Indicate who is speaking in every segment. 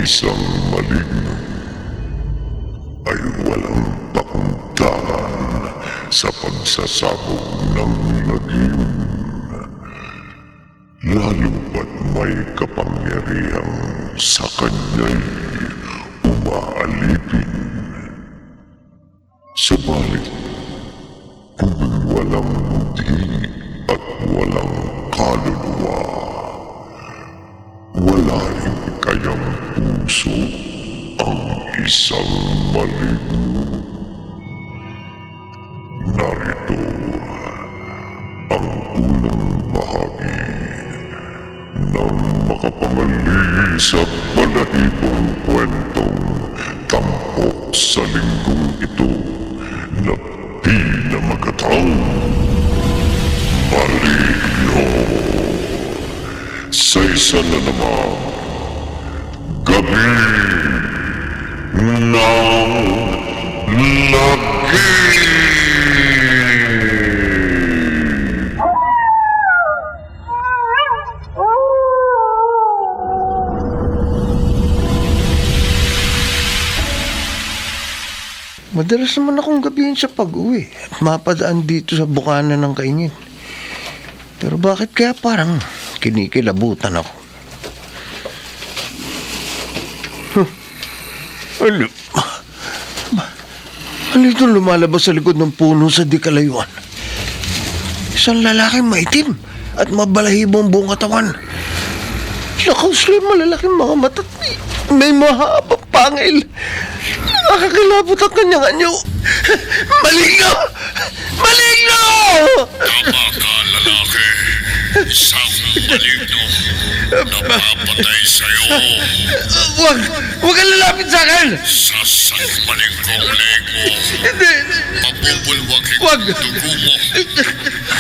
Speaker 1: isang maligno ay walang pakundangan sa pagsasabog ng lagim. Lalo ba't may kapangyarihang sa kanya'y umaalipin. Subalit, kung walang buti at walang kaluluwa, wala rin kayang puso ang isang maligno. Narito ang unang bahagi ng makapangalis at balahibong kwentong tampok sa linggong ito na pinamagatang Maligno. Sa isa na namang gabi ng lagi.
Speaker 2: Madalas naman akong gabihin sa pag-uwi at mapadaan dito sa bukana ng Kaingin. Pero bakit kaya parang kinikilabutan ako? Ano? Ano itong lumalabas sa likod ng puno sa di kalayuan? Isang lalaking maitim at mabalahibong buong katawan. Nakausli malalaking mga mata at may mahabang pangil. Nakakilabot ang kanyang anyo. Maligno! Maligno!
Speaker 1: Tama ka, lalaki. Isang maligno na mapatay sa'yo.
Speaker 2: Huwag kang lalapit sa akin!
Speaker 1: Sasagmaling kong leg mo.
Speaker 2: Hindi!
Speaker 1: Pabubulwagin
Speaker 2: Wag!
Speaker 1: ang dugo mo.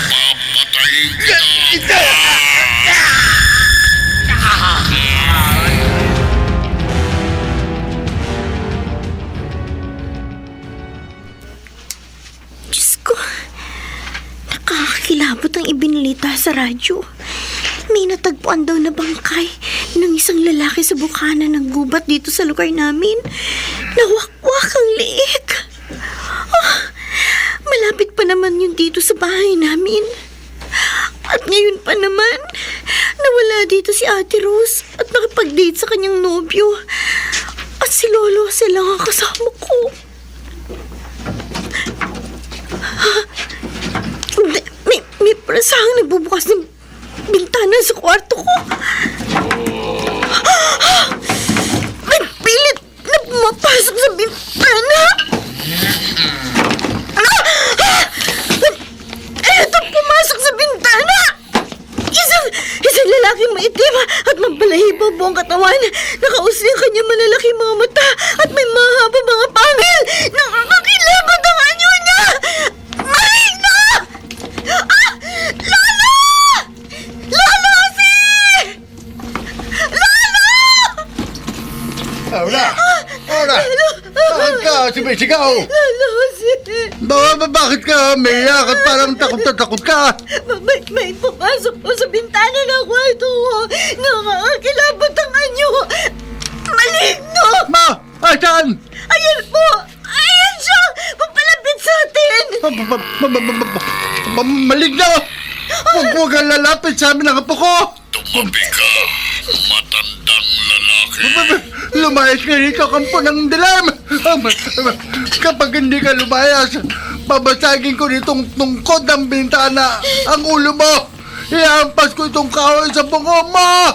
Speaker 1: Papatayin kita.
Speaker 3: Diyos ko, nakakakilabot ang ibinalita sa radyo. May natagpuan daw na bangkay ng isang lalaki sa bukana ng gubat dito sa lugar namin. Nawakwak ang liig. Malapit pa naman yun dito sa bahay namin. At ngayon pa naman, nawala dito si Ate Rose at nakipag-date sa kanyang nobyo. At si Lolo sila ang kasama ko. May prasahang nagbubukas ng bintana sa kwarto ko. May pilit na pumapasok sa bintana. Eto, pumasok sa bintana. Isang lalaking maitim at mabalahibo buong katawan. Nakausli ang kanyang malalaking mga mata at may mahaba mga pangil. Nakakakilabot ang anyo niya. Maligno! Lolo! Lolo, si! Lolo!
Speaker 2: Paula! Paula! Bakit ka sumisigaw?
Speaker 3: Lolo, si!
Speaker 2: Bakit ka umiyak at parang takot na takot ka?
Speaker 3: May pumasok po sa bintana ng kwarto ko. Nakakakilabot ang anyo. Maligno!
Speaker 2: Asan?
Speaker 3: Ayan po! Ayan siya! Papalapit sa atin!
Speaker 2: Maligno! Huwag kang lalapit sa amin ang apo ko!
Speaker 1: Tumabi ka, matandang lalaki.
Speaker 2: Lumayas ka rito, kampo ng dilim! Kapag hindi ka lumayas, babasagin ko nitong tungkod ng bintana ang ulo mo! Iampas ko itong kahoy sa bungo mo!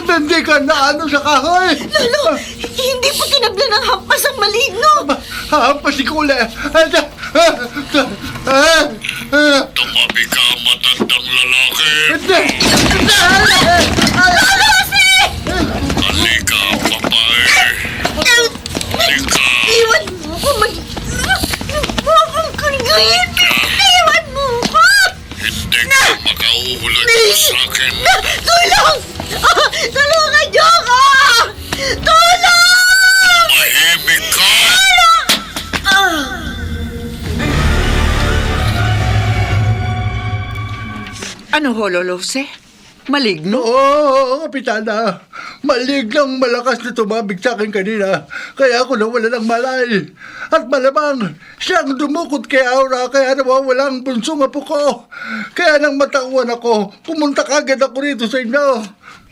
Speaker 2: Hindi ka na ano sa kahoy!
Speaker 3: Lalo, hindi po tinabla ng hampas ang maligno!
Speaker 2: Hampas si Kule!
Speaker 1: Tumabi ka, matandang lalaki. Halika, babae. Halika.
Speaker 3: Iwan mo ko, Huwag mong kagayin! Iwan mo ko!
Speaker 1: Hindi ka makauhulan sa akin.
Speaker 3: Tulong! Tulungan niyo ako! Tulong!
Speaker 1: Mahimik ka.
Speaker 4: Ano ho, Lolo Jose? Maligno?
Speaker 5: Oo, Kapitana. Maliglang malakas na tumabig sa akin kanina. Kaya ako nawala ng malay. At malamang siyang dumukot kay Aura kaya nawawala ang bunsong apo ko. Kaya nang matauhan ako, pumunta kagad ako rito sa inyo.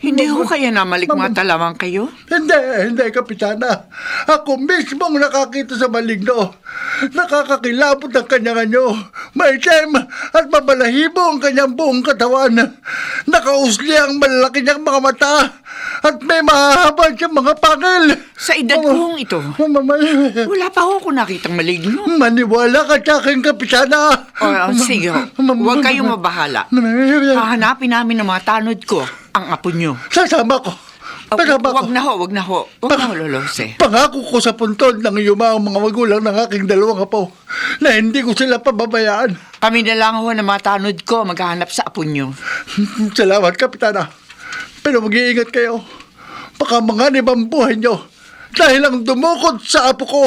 Speaker 4: Hindi ho kaya na malikmata lamang kayo?
Speaker 5: Hindi, Kapitana. Ako mismong nakakita sa maligno. Nakakakilabot ang kanyang anyo. Maitim at mabalahibo ang kanyang buong katawan. Nakausli ang malalaki niyang mga mata. At may mahahaba siyang mga pangil.
Speaker 4: Sa edad ko hong ito, wala pa ho ako nakitang maligno.
Speaker 5: Maniwala ka sa akin, Kapitana.
Speaker 4: Sige ho, huwag kayong mabahala. Hahanapin namin ng mga tanod ko ang apo nyo.
Speaker 5: Sasama ko.
Speaker 4: Wag na ho, Lolo Jose.
Speaker 5: Pangako ko sa puntod ng iyumang mga magulang ng aking dalawang apo na hindi ko sila pababayaan.
Speaker 4: Kami na lang ho na mga tanod ko maghahanap sa apo nyo.
Speaker 5: Salamat, Kapitana. Pero mag-iingat kayo. Baka manganib ang buhay nyo dahil ang dumukot sa apo ko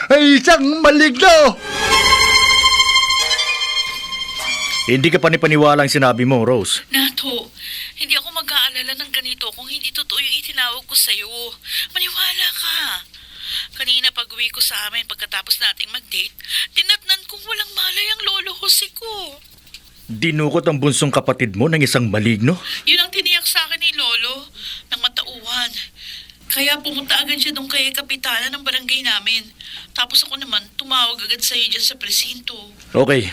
Speaker 5: ay isang maligno.
Speaker 1: Hindi ka panipaniwala ang sinabi mo, Rose.
Speaker 6: Nato, hindi ako mag-aalala ng ganito kung hindi totoo yung itinawag ko sa'yo. Maniwala ka. Kanina pag-uwi ko sa amin pagkatapos nating mag-date, tinatnan kong walang malay ang lolo Jose ko.
Speaker 1: Dinukot ang bunsong kapatid mo ng isang maligno?
Speaker 6: Yun ang tiniyak sa akin ni Lolo ng matauhan. Kaya pumunta agad siya doon kay kapitana ng barangay namin. Tapos ako naman tumawag agad sa'yo dyan sa presinto.
Speaker 1: Okay.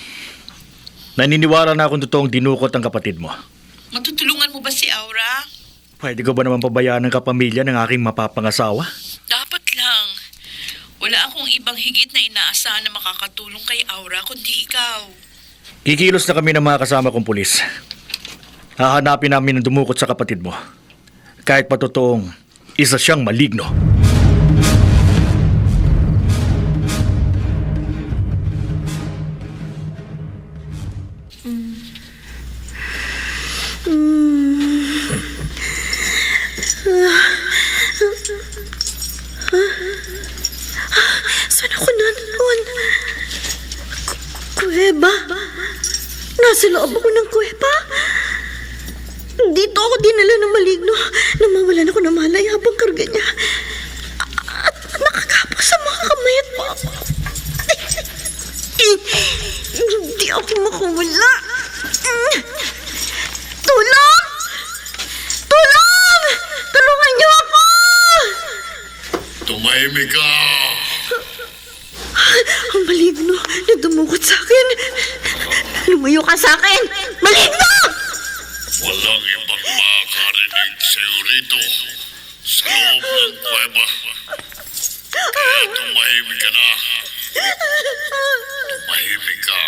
Speaker 1: Naniniwala na akong totoong dinukot ang kapatid mo.
Speaker 6: Matutulungan mo ba si Aura?
Speaker 1: Pwede ko ba naman pabayaan ng kapamilya ng aking mapapangasawa?
Speaker 6: Dapat lang. Wala akong ibang higit na inaasahan na makakatulong kay Aura kundi ikaw.
Speaker 1: Kikilos na kami ng mga kasama kong pulis. Hahanapin namin ang dumukot sa kapatid mo. Kahit pa totoong isa siyang maligno.
Speaker 3: Saan ako nanoon? Kuweba? Nasa loob ako ng kuweba? Dito ako dinala ng maligno. Namawalan ako ng malay habang karga niya. At nakakapos sa mga kamay at paa ko. Hindi ako makawala. Tulong! Tulong! Tulungan niyo ako!
Speaker 7: Tumahimik ka!
Speaker 3: Ang maligno na dumukot sa akin. Lumayo ka sa akin! Maligno!
Speaker 7: Walang ibang makakarinig sa'yo rito sa loob ng kuweba. Kaya tumahimik ka na. Tumahimik ka.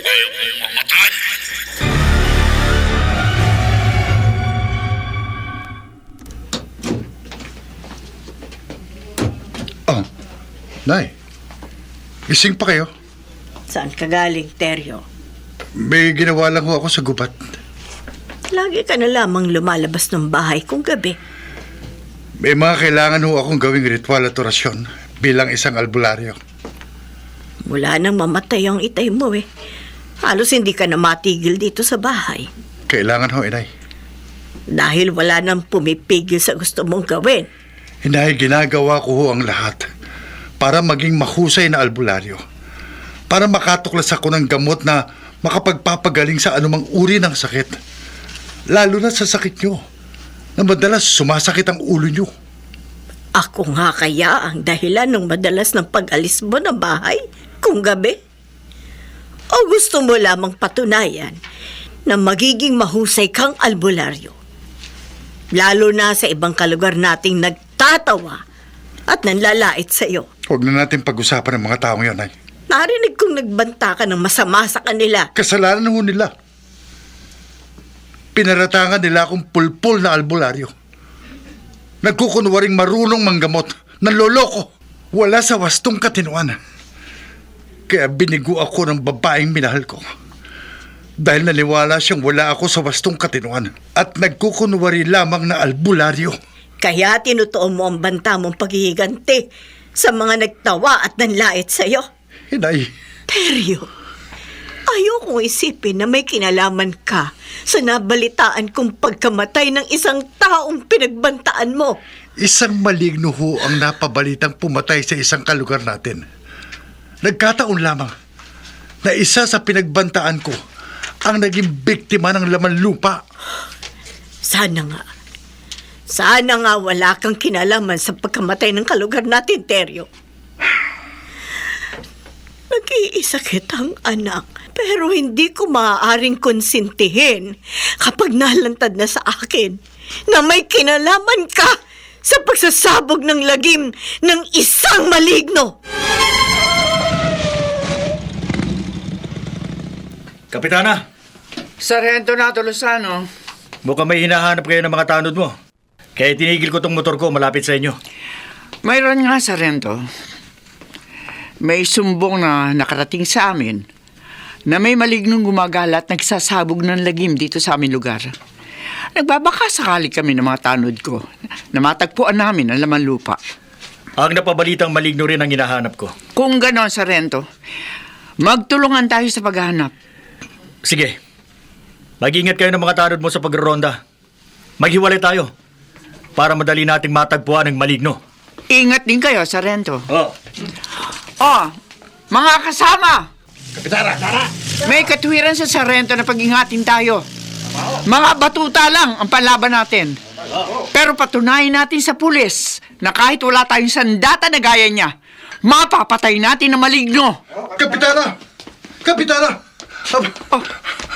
Speaker 7: Ayaw mong mamatay.
Speaker 5: Oh, Nay. Gising pa kayo?
Speaker 3: Saan ka galing, Teryo?
Speaker 5: May ginawa lang ho ako sa gubat.
Speaker 3: Lagi ka na lamang lumalabas ng bahay kung gabi.
Speaker 5: May mga kailangan ho akong gawing ritual at orasyon bilang isang albularyo.
Speaker 3: Mula nang mamatay ang itay mo halos hindi ka na matigil dito sa bahay.
Speaker 5: Kailangan ho, Inay.
Speaker 3: Dahil wala nang pumipigil sa gusto mong gawin.
Speaker 5: Inay, ginagawa ko ho ang lahat para maging mahusay na albularyo. Para makatuklas ako ng gamot na makapagpapagaling sa anumang uri ng sakit. Lalo na sa sakit nyo, na madalas sumasakit ang ulo nyo.
Speaker 3: Ako nga kaya ang dahilan ng madalas ng pag-alis mo ng bahay kung gabi? O gusto mo lamang patunayan na magiging mahusay kang albularyo? Lalo na sa ibang kalugar nating nagtatawa at nanlalait sa iyo.
Speaker 5: Huwag na natin pag-usapan ng mga taong yun, Nay.
Speaker 3: Narinig kong nagbanta ka ng masama sa kanila.
Speaker 5: Kasalanan ho nila. Pinaratangan nila akong pulpul na albularyo. Nagkukunwaring marunong manggamot, nanloloko. Wala sa wastong katinuan. Kaya binigo ako ng babaeng minahal ko. Dahil naniwala siyang wala ako sa wastong katinuan at nagkukunwari lamang na albularyo.
Speaker 3: Kaya tinutuon mo ang banta mong paghihiganti sa mga nagtawa at nanlait sa iyo.
Speaker 5: Inay,
Speaker 3: Teryo, Ayokong isipin na may kinalaman ka sa nabalitaan kong pagkamatay ng isang taong pinagbantaan mo.
Speaker 5: Isang maligno ho ang napabalitang pumatay sa isang kalugar natin. Nagkataon lamang na isa sa pinagbantaan ko ang naging biktima ng laman lupa.
Speaker 3: Sana nga wala kang kinalaman sa pagkamatay ng kalugar natin, Teryo. Nag-iisa kitang anak, pero hindi ko maaaring konsintihin kapag nalantad na sa akin na may kinalaman ka sa pagsasabog ng lagim ng isang maligno.
Speaker 1: Kapitana,
Speaker 4: Sargento Nato Lozano,
Speaker 1: mukhang may hinahanap kayo ng mga tanod mo. Kaya tinigil ko tong motor ko malapit sa inyo.
Speaker 4: mayroon nga, Sargento. May sumbong na nakarating sa amin na may malignong gumagala at nagsasabog ng lagim dito sa aming lugar. Nagbabaka sakali kami ng mga tanod ko na matagpuan namin ang laman lupa.
Speaker 1: Ang napabalitang maligno rin ang hinahanap ko.
Speaker 4: Kung ganon, Sargento, magtulungan tayo sa paghahanap.
Speaker 1: Sige, mag-ingat kayo ng mga tanod mo sa pagronda. Maghiwalay tayo para madali nating matagpuan ang maligno.
Speaker 4: Ingat din kayo, Sargento.
Speaker 1: Oh.
Speaker 4: Oh, mga kasama!
Speaker 5: Kapitana!
Speaker 4: May katuwiran sa Sargento na pag-ingatin tayo. Mga batuta lang ang panlaban natin. Pero patunayan natin sa pulis na kahit wala tayong sandata na gaya niya, mapapatay natin ang maligno.
Speaker 5: Kapitana! Kapitana!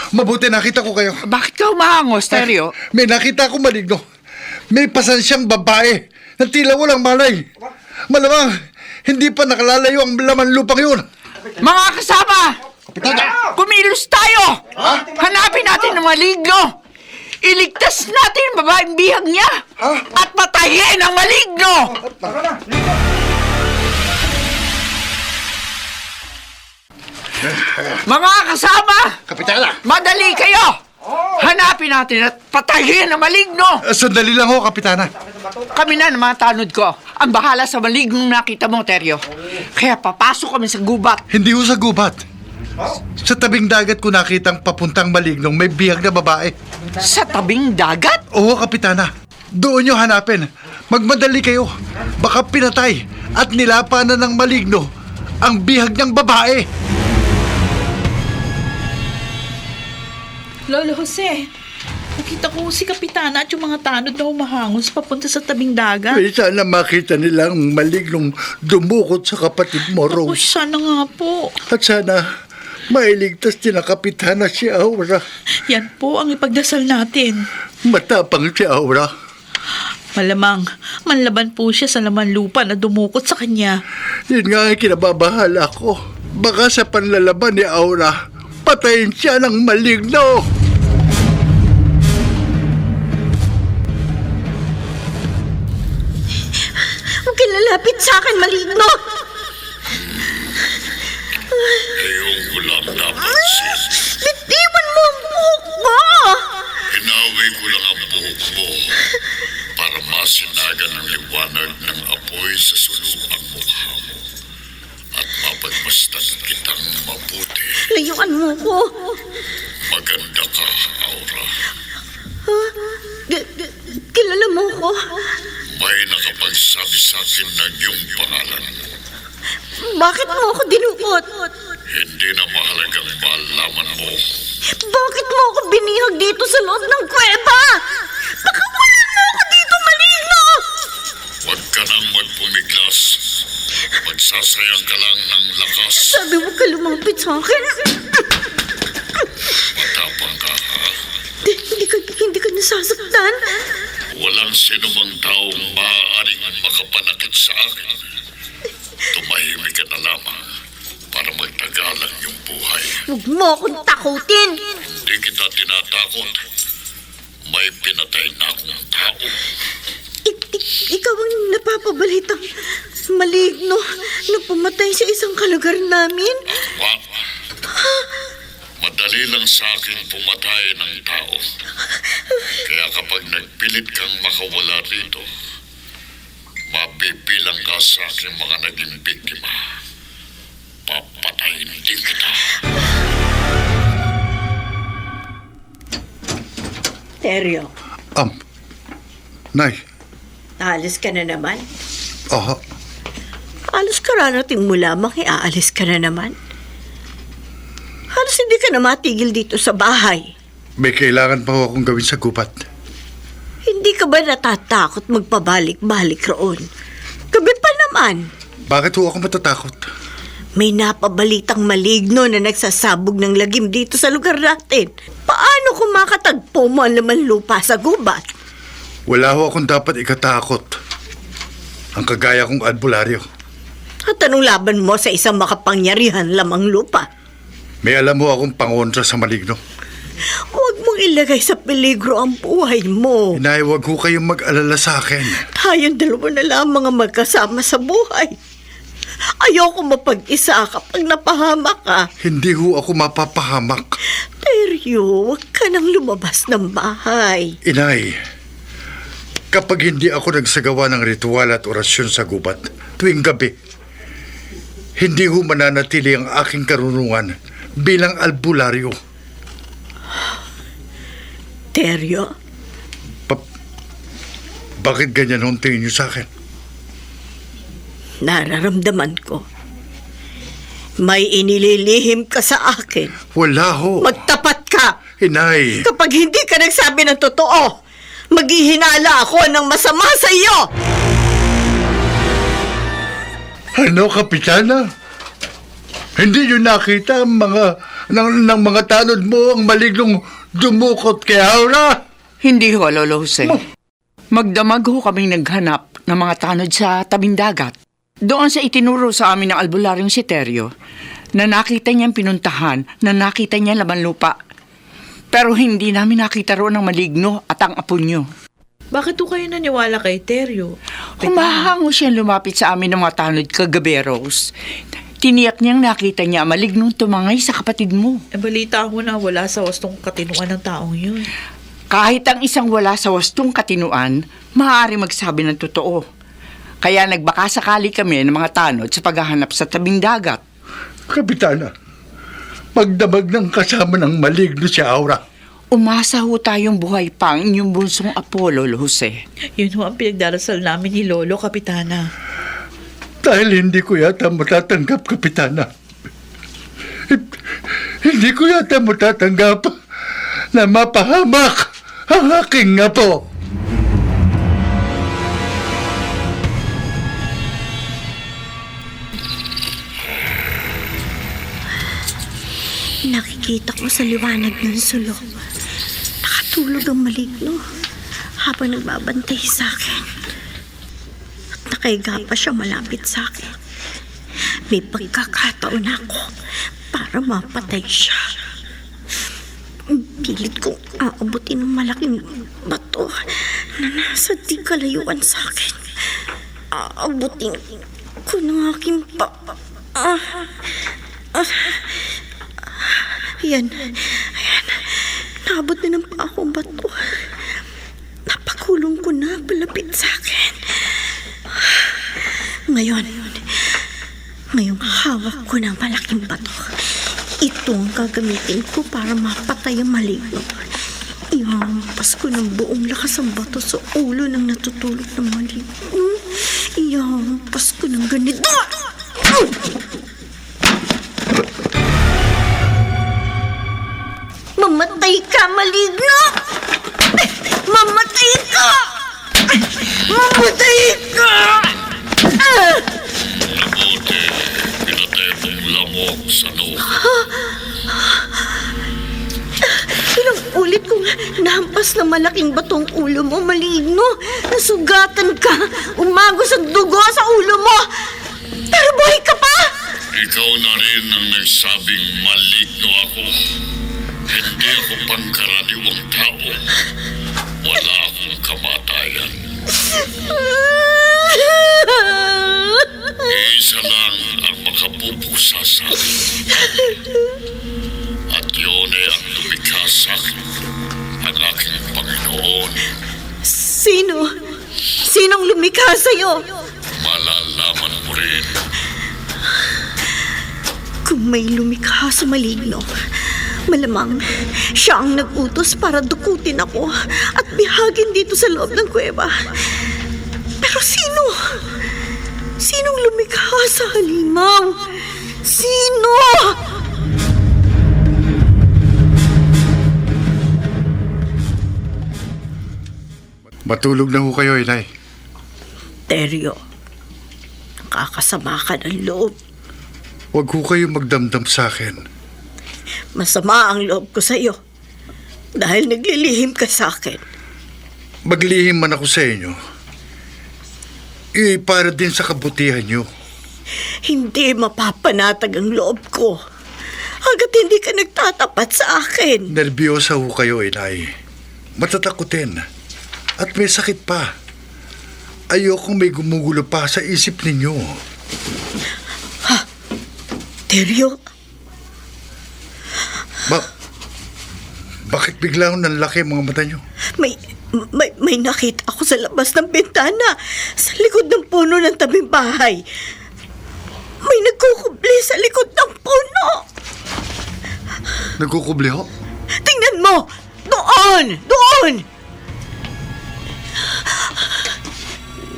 Speaker 5: Mabuti nakita ko kayo.
Speaker 4: Bakit ka umahangos, Teryo?
Speaker 5: May nakita ko maligno. May pasansyang babae na tila walang malay. Malamang, hindi pa nakalalayo ang laman lupang yun.
Speaker 4: Mga kasama! Kumilos tayo! Hanapin natin ang maligno! Iligtas natin ang babaeng bihag niya! At patayin ang maligno! Mga kasama!
Speaker 5: Kapitana!
Speaker 4: Madali kayo! Hanapin natin at patayin ang maligno!
Speaker 5: Sandali lang ho, Kapitana.
Speaker 4: Kami na ng mga tanod ko. Ang bahala sa malignong nakita mo, Teryo. Kaya papasok kami sa gubat.
Speaker 5: Hindi ho sa gubat. Sa tabing dagat ko nakitang papuntang malignong may bihag na babae.
Speaker 4: Sa tabing dagat?
Speaker 5: Oo, Kapitana. Doon nyo hanapin. Magmadali kayo. Baka pinatay at nilapanan ng maligno ang bihag niyang babae.
Speaker 6: Lolo Jose, nakita ko si Kapitana at yung mga tanod na humahangos papunta sa tabing dagat.
Speaker 5: Ay, sana makita nilang malignong dumukot sa kapatid mo,
Speaker 6: Ako,
Speaker 5: Rose.
Speaker 6: sana nga po.
Speaker 5: At sana mailigtas din ang Kapitana si Aura.
Speaker 6: Yan po ang ipagdasal natin.
Speaker 5: Matapang si Aura.
Speaker 6: Malamang, manlaban po siya sa laman lupa na dumukot sa kanya.
Speaker 5: Yun nga ang kinababahala ko. Baka sa panlalaban ni Aura, patayin siya ng maligno.
Speaker 3: Huwag kang lalapit sa akin, maligno!
Speaker 7: Ngayong walang napansin.
Speaker 3: Bitiwan mo ang buhok mo!
Speaker 7: Inaway ko lang ang buhok mo para masinagan ng liwanag ng apoy sa sulukang mukha mo at mapagmasdan kitang mabuti.
Speaker 3: Layuan mo ko.
Speaker 7: Maganda ka, Aura.
Speaker 3: Kilala mo ko?
Speaker 7: May nakapagsabi sa akin ng iyong pangalan.
Speaker 3: Bakit mo ako dinukot?
Speaker 7: Hindi na mahalagang malaman mo.
Speaker 3: Bakit mo ako binihag dito sa loob ng kuweba? Pakawalan mo ako dito, maligno!
Speaker 7: Huwag ka nang magpumiglas. Magsasayang ka lang ng lakas.
Speaker 3: Sabi mo ka lumapit sa akin.
Speaker 7: Matapang ka, ha?
Speaker 3: Hindi ka nasasaktan.
Speaker 7: Walang sinumang taong maaaring makapanakit sa akin. Tumahimik ka na lamang para magtagalan yung buhay.
Speaker 3: Huwag mo akong takutin.
Speaker 7: Hindi kita tinatakot. May pinatay na akong tao.
Speaker 3: Ikaw ang napapabalitang maligno na pumatay sa isang kalugar namin.
Speaker 7: Wa, madali lang sa akin pumatay ng tao. Kaya kapag nagpilit kang makawala rito, mabibilang ka sa aking mga naging biktima. Papatayin din kita.
Speaker 3: Teryo,
Speaker 5: Nay.
Speaker 3: aalis ka na naman?
Speaker 5: Aha.
Speaker 3: Alas kararating mo lamang, aalis ka na naman. Halos hindi ka na matigil dito sa bahay.
Speaker 5: May kailangan pa ho akong gawin sa gubat.
Speaker 3: Hindi ka ba natatakot magpabalik-balik roon? Gabi pa naman.
Speaker 5: Bakit ho ako matatakot?
Speaker 3: May napabalitang maligno na nagsasabog ng lagim dito sa lugar natin. Paano kung makatagpo mo ang laman lupa sa gubat?
Speaker 5: Wala ho akong dapat ikatakot. Ang kagaya kong albularyo.
Speaker 3: At anong laban mo sa isang makapangyarihan lamang lupa?
Speaker 5: May alam ho akong pangontra sa maligno.
Speaker 3: Huwag mong ilagay sa peligro ang buhay mo.
Speaker 5: Inay, huwag ho kayong mag-alala sa akin.
Speaker 3: Tayong dalawa na lamang ang magkasama sa buhay. Ayoko mapag-isa kapag napahamak ka.
Speaker 5: Hindi ho ako mapapahamak.
Speaker 3: Teryo, huwag ka nang lumabas ng bahay.
Speaker 5: Inay, kapag hindi ako nagsagawa ng ritual at orasyon sa gubat tuwing gabi, hindi ho mananatili ang aking karunungan bilang albularyo.
Speaker 3: Teryo,
Speaker 5: Bakit ganyan ho ang tingin niyo sa akin?
Speaker 3: nararamdaman ko. May inililihim ka sa akin.
Speaker 5: Wala ho.
Speaker 3: Magtapat ka!
Speaker 5: Inay,
Speaker 3: Kapag hindi ka nagsabi ng totoo, maghihinala ako ng masama sa iyo!
Speaker 5: ano, Kapitana? Hindi niyo nakita ang ng mga tanod mo ang malignong dumukot kay Aura?
Speaker 4: Hindi ho, Lolo Jose. Magdamag ho kaming naghanap ng mga tanod sa tabing dagat. Doon sa itinuro sa amin ng albularyong si Teryo, na nakita niyang pinuntahan, na nakita niya laman lupa. Pero hindi namin nakita roon ang maligno at ang apo niyo.
Speaker 6: Bakit ho kayo naniwala kay Teryo?
Speaker 4: Humahango siyang lumapit sa amin ng mga tanod kagabi, Rose. Tiniyak niyang nakita niya malignong tumangay sa kapatid mo.
Speaker 6: Balita ko na wala sa wastong katinuan ng taong yun.
Speaker 4: Kahit ang isang wala sa wastong katinuan, maaari magsabi ng totoo. Kaya nagbaka sakali kami ng mga tanod sa paghahanap sa tabing dagat.
Speaker 5: Kapitana, magdamag ng kasama ng maligno si Aura.
Speaker 4: Umasa ho tayong buhay pa ang inyong bunsong apo, Lolo Jose.
Speaker 6: Yun ho ang pinagdarasal namin ni Lolo, Kapitana.
Speaker 5: Dahil hindi ko yata matatanggap, Kapitana. Hindi ko yata matatanggap na mapahamak ang aking apo.
Speaker 3: Nakikita ko sa liwanag ng sulok. Nakatulog ang maligno habang nagbabantay sa akin. At nakahiga pa siya malapit sa akin. May pagkakataon ako para mapatay siya. Pilit kong aabutin ng malaking bato na nasa di kalayuan sa akin. Aabutin ko ng aking Ayan. Naabot na ng pa akong bato. Napakulong ko na palapit sa akin. Ngayong hawak ko ng malaking bato. Ito ang gagamitin ko para mapatay ang maligno. Ihampas ko ng buong lakas ang bato sa ulo ng natutulog ng maligno. Ihampas ko ng ganito. Mamatay ka, maligno! Mamatay ka! Mamatay ka!
Speaker 7: Mabuti, pinatay mong lamok sa noo.
Speaker 3: Ilang ulit kong nahampas na malaking batong ulo mo, maligno. Nasugatan ka. Umagos ang dugo sa ulo mo. Pero buhay ka pa!
Speaker 7: Ikaw na rin ang nagsabing maligno ako. Hindi ako pangkaraniwang tao. Wala akong kamatayan. Isa lang ang makapupusa sa akin. At yun ay ang lumikha sa akin, ang aking Panginoon.
Speaker 3: Sinong lumikha sa'yo?
Speaker 7: Malalaman mo rin.
Speaker 3: Kung may lumikha sa maligno, Malamang siya ang nag-utos para dukutin ako at bihagin dito sa loob ng kuweba. Pero sino? Sinong lumikha sa halimaw? Sino?
Speaker 5: Matulog na ho kayo, Inay.
Speaker 3: Teryo, nakakasama ka ng loob.
Speaker 5: Huwag ho kayo magdamdam sa akin.
Speaker 3: Masama ang loob ko sa'yo dahil naglilihim ka sa akin.
Speaker 5: Maglihim man ako sa inyo. Para din sa kabutihan nyo.
Speaker 3: Hindi mapapanatag ang loob ko hanggat hindi ka nagtatapat sa akin.
Speaker 5: Nerbiyosa ho kayo, Inay. Matatakutin. At may sakit pa. Ayokong may gumugulo pa sa isip ninyo.
Speaker 3: Teryo,
Speaker 5: Bakit biglang nanlaki ang mga mata nyo?
Speaker 3: may nakita ako sa labas ng bintana sa likod ng puno ng tabing bahay. May nagkukubli sa likod ng puno.
Speaker 5: Nagkukubli ho?
Speaker 3: Tingnan mo! Doon! Doon!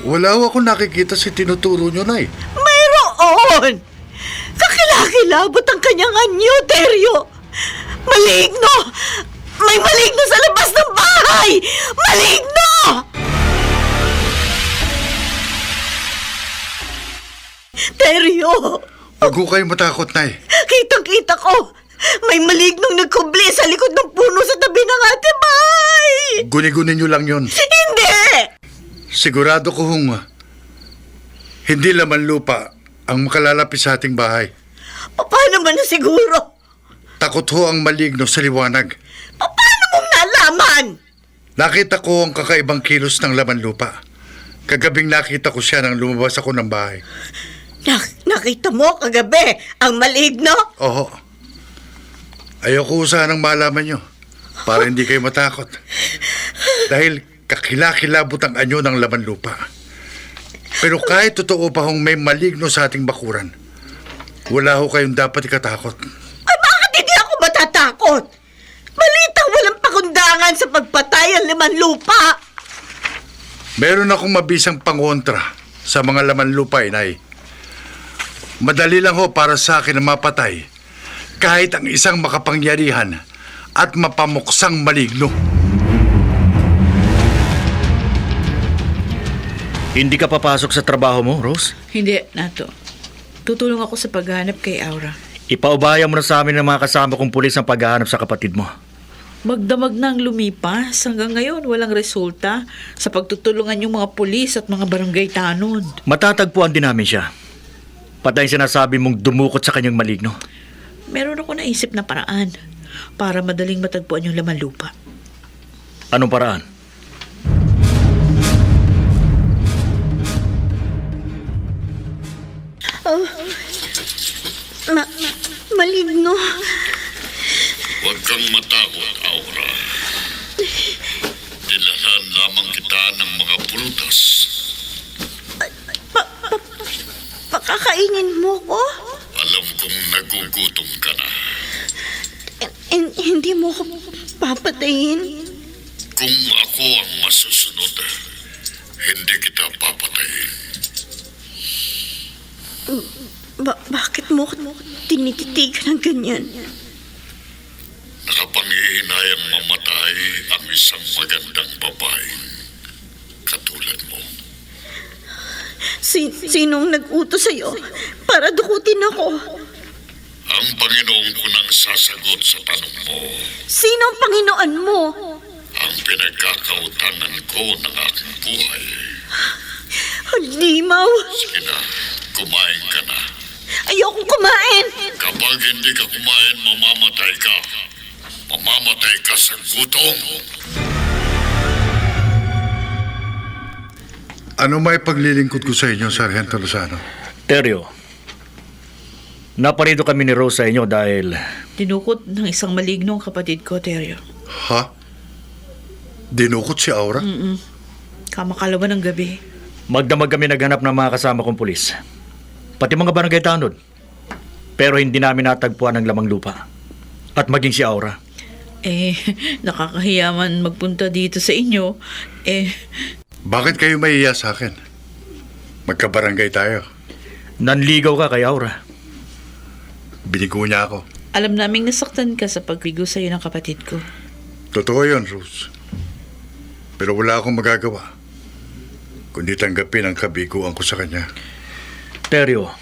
Speaker 5: Wala ho akong nakikita si tinuturo nyo, Nay.
Speaker 3: Mayroon! Kakilakilabot ang kanyang anyo, Teryo! Maligno! May maligno sa labas ng bahay! Maligno! Teryo!
Speaker 5: Huwag ho kayong matakot, Nay.
Speaker 3: Kitang-kita ko! May malignong nagkubli sa likod ng puno sa tabi ng ating bahay!
Speaker 5: Guni-guni nyo lang yun.
Speaker 3: Hindi!
Speaker 5: Sigurado ko hong hindi laman lupa ang makalalapit sa ating bahay.
Speaker 3: Paano man na siguro?
Speaker 5: Takot ho ang maligno sa liwanag.
Speaker 3: Paano mong nalaman?
Speaker 5: Nakita ko ang kakaibang kilos ng laman lupa. Kagabing nakita ko siya nang lumabas ako ng bahay.
Speaker 3: Nakita mo kagabi ang maligno?
Speaker 5: Oo. Ayoko sanang malaman nyo para hindi kayo matakot. Dahil kakilakilabot ang anyo ng laman lupa. Pero kahit totoo pa hong may maligno sa ating bakuran, wala ho kayong dapat ikatakot.
Speaker 3: Ay, bakit hindi ako matatakot? Balitang walang pakundangan sa pagpatay ang laman lupa.
Speaker 5: Meron akong mabisang pangontra sa mga laman lupa, Inay. Madali lang ho para sa akin na mapatay kahit ang isang makapangyarihan at mapamuksang maligno.
Speaker 1: Hindi ka papasok sa trabaho mo, Rose?
Speaker 6: Hindi, Nato. Tutulong ako sa paghahanap kay Aura.
Speaker 1: Ipaubaya mo na sa amin ng mga kasama kong pulis ang paghahanap sa kapatid mo.
Speaker 6: Magdamag na ang lumipas. Hanggang ngayon, walang resulta sa pagtutulungan yung mga pulis at mga barangay tanod.
Speaker 1: Matatagpuan din namin siya. Patay sinasabi mong dumukot sa kanyang maligno.
Speaker 6: Meron ako naisip na paraan para madaling matagpuan yung laman lupa.
Speaker 1: Anong paraan?
Speaker 3: Maligno.
Speaker 7: Huwag kang matakot, Aura. Dinalhan lamang kita ng mga prutas.
Speaker 3: Pakakainin mo ko?
Speaker 7: Alam kong nagugutom ka na.
Speaker 3: Hindi mo ko papatayin?
Speaker 7: Kung ako ang masusunod, hindi kita papatayin.
Speaker 3: Bakit mo ko tinititigan ng ganyan?
Speaker 7: Nakapangihinayang mamatay ang isang magandang babae katulad mo.
Speaker 3: Sinong nag-utos sa'yo para dukutin ako?
Speaker 7: Ang Panginoon ko nang sasagot sa tanong mo.
Speaker 3: Sino ang Panginoon mo?
Speaker 7: Ang pinagkakautangan ko ng aking buhay.
Speaker 3: Halimaw!
Speaker 7: Sige na, kumain ka na.
Speaker 3: Ayokong kumain!
Speaker 7: Kapag hindi ka kumain, mamamatay ka. Mamamatay ka sa gutom.
Speaker 5: Ano may paglilingkod ko sa inyo, Sargento Lozano?
Speaker 1: Teryo, naparito kami ni Rose sa inyo dahil
Speaker 6: Dinukot ng isang maligno ang kapatid ko, Teryo.
Speaker 5: Ha? Dinukot si Aura?
Speaker 6: Kamakalawa ng gabi.
Speaker 1: magdamag kami naghanap ng mga kasama kong pulis. Pati mga barangay tanod. Pero hindi namin natagpuan ang lamang lupa. at maging si Aura.
Speaker 6: Nakakahiya man magpunta dito sa inyo.
Speaker 5: Bakit kayo mahiya sa akin? Magkabarangay tayo.
Speaker 1: Nanligaw ka kay Aura.
Speaker 5: Binigo niya ako.
Speaker 6: Alam naming nasaktan ka sa pagbigo sa'yo ng kapatid ko.
Speaker 5: Totoo yun, Rose. Pero wala akong magagawa kundi tanggapin ang kabiguan ko sa kanya.
Speaker 1: Teryo,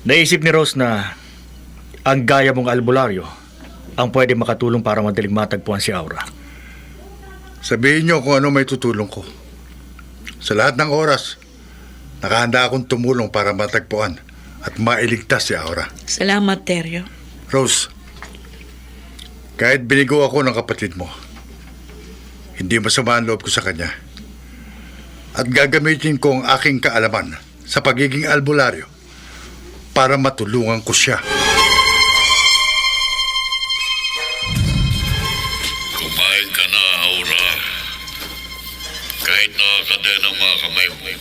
Speaker 1: naisip ni Rose na ang gaya mong albularyo ang pwede makatulong para madaling matagpuan si Aura.
Speaker 5: Sabihin niyo kung ano may tutulong ko. Sa lahat ng oras, nakahanda akong tumulong para matagpuan at mailigtas si Aura.
Speaker 6: Salamat, Teryo.
Speaker 5: Rose, kahit binigo ako ng kapatid mo, hindi masama ang loob ko sa kanya. At gagamitin ko ang aking kaalaman sa pagiging albularyo para matulungan ko siya. Kumain ka na, Aura. Kahit nakakadena ang mga kamay mo,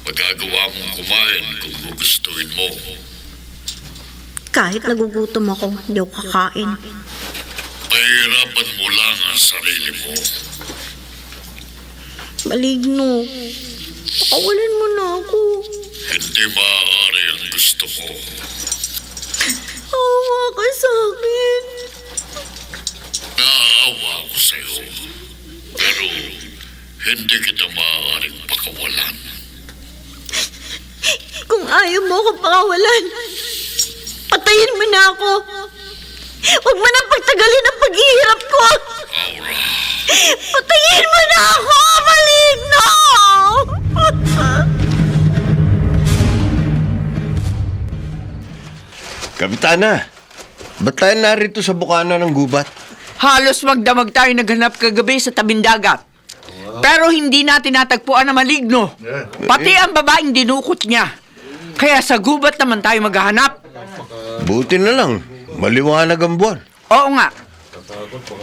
Speaker 5: magagawa mong kumain kung gugustuhin mo.
Speaker 3: Kahit nagugutom ako, hindi ako kakain.
Speaker 7: Pahirapan mo lang ang sarili mo.
Speaker 3: Maligno. Pakawalan mo na ako.
Speaker 7: Hindi maaari ang gusto mo.
Speaker 3: Awa ka sa akin.
Speaker 7: Naaawa ako sa'yo. Pero hindi kita maaaring pakawalan.
Speaker 3: Kung ayaw mo ako pakawalan, patayin mo na ako. Huwag mo nang pagtagalin ang paghihirap ko.
Speaker 7: Aura,
Speaker 3: Patayin mo na ako, maligno!
Speaker 2: Kapitana, ba't tayo narito sa bukana ng gubat?
Speaker 4: Halos magdamag tayo naghanap kagabi sa tabing dagat. Pero hindi natin natagpuan na maligno. Pati ang babaeng dinukot niya. Kaya sa gubat naman tayo maghahanap.
Speaker 2: Buti na lang, maliwanag ang buwan.
Speaker 4: Oo nga.